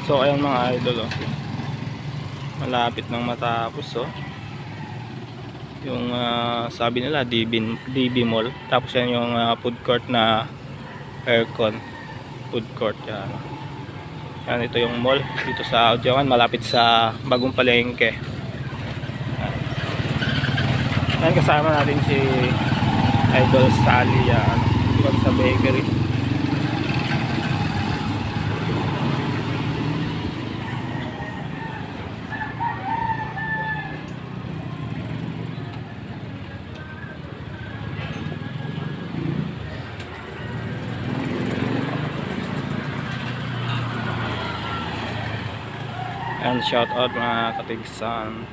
So ayan mga idol, oh. Malapit nang matapos, oh. Yung sabi nila DB Mall. Tapos yan yung food court na aircon food court yan. Yan, ito yung mall dito sa Audiawan, malapit sa Bagong Palengke. Yan, kasama natin si Idol Sally yan, dito sa bakery. And shout out mga katigsan.